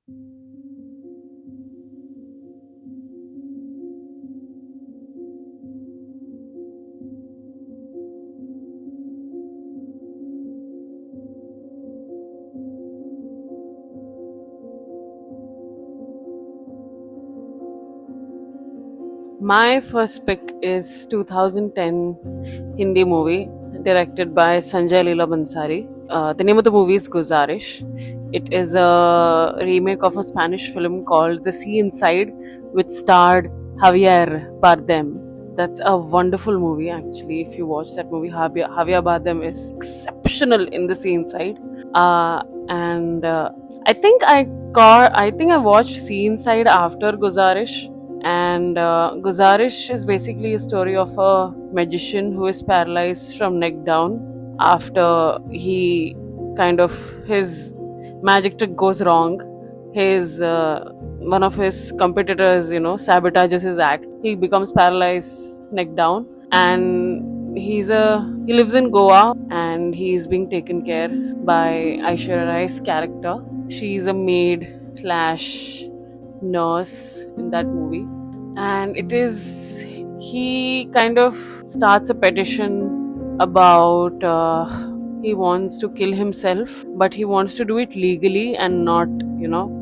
My first pick is 2010 Hindi movie directed by Sanjay Leela Bhansali. The name of the movie is Guzaarish. It is a remake of a Spanish film called The Sea Inside, which starred Javier Bardem. That's a wonderful movie, actually. If you watch that movie, Javier Bardem is exceptional in The Sea Inside. And I think I watched Sea Inside after Guzaarish, and Guzaarish is basically a story of a magician who is paralyzed from neck down after he kind of his magic trick goes wrong. His one of his competitors, sabotages his act. He becomes paralyzed neck down, and he lives in Goa, and he's being taken care by Aishwarya Rai's character. She's a maid slash nurse in that movie, and it is he kind of starts a petition about he wants to kill himself, but he wants to do it legally and not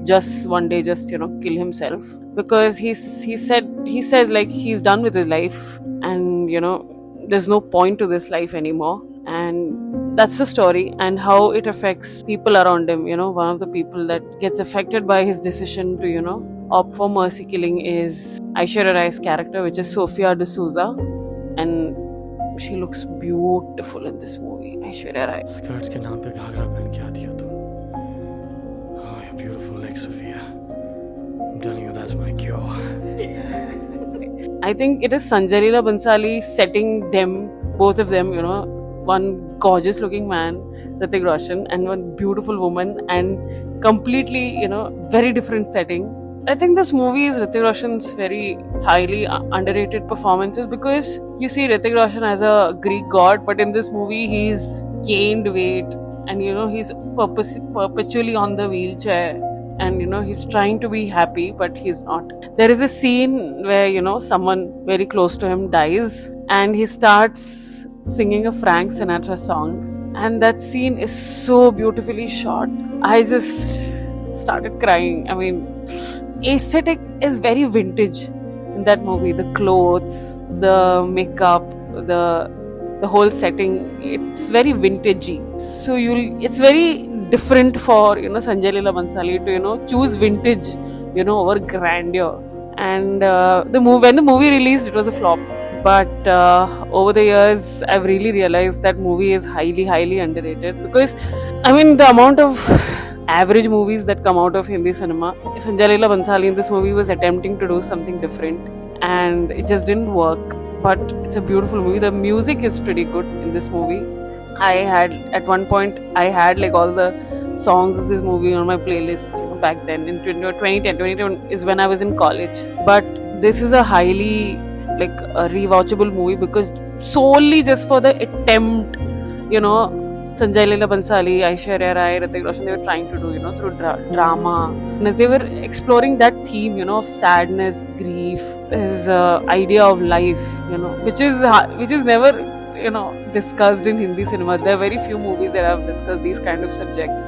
just one day just kill himself, because he says like he's done with his life, and there's no point to this life anymore. And that's the story, and how it affects people around him. One of the people that gets affected by his decision to opt for mercy killing is Aishwarya Rai's character, which is Sofia D'Souza, and she looks beautiful in this movie, Aishwarya Rai. Skirts के नाम पे घाघरा पहन के आती हो तुम. Oh, you're beautiful like Sophia. I'm telling you, that's my cure. I think it is Sanjay Leela Bhansali setting them, both of them, one gorgeous looking man, Hrithik Roshan, and one beautiful woman, and completely, very different setting. I think this movie is Hrithik Roshan's very highly underrated performances, because you see Hrithik Roshan as a Greek god, but in this movie he's gained weight, and he's perpetually on the wheelchair, and he's trying to be happy, but he's not. There is a scene where someone very close to him dies, and he starts singing a Frank Sinatra song, and that scene is so beautifully shot. I just started crying. I mean, aesthetic is very vintage in that movie. The clothes, the makeup, the whole setting, it's very vintagey. So it's very different for Sanjay Leela Bhansali to choose vintage over grandeur. And when the movie released, it was a flop. But over the years, I've really realized that movie is highly underrated, because the amount of average movies that come out of Hindi cinema, Sanjay Leela Bhansali in this movie was attempting to do something different, and it just didn't work. But it's a beautiful movie. The music is pretty good in this movie. At one point I had like all the songs of this movie on my playlist back then in 2010 is when I was in college. But this is a highly a rewatchable movie, because solely just for the attempt Sanjay Leela Bhansali, Aishwarya Rai, Hrithik Roshan, they were trying to do through drama, and they were exploring that theme of sadness, grief, his idea of life, which is never discussed in Hindi cinema. There are very few movies that have discussed these kind of subjects.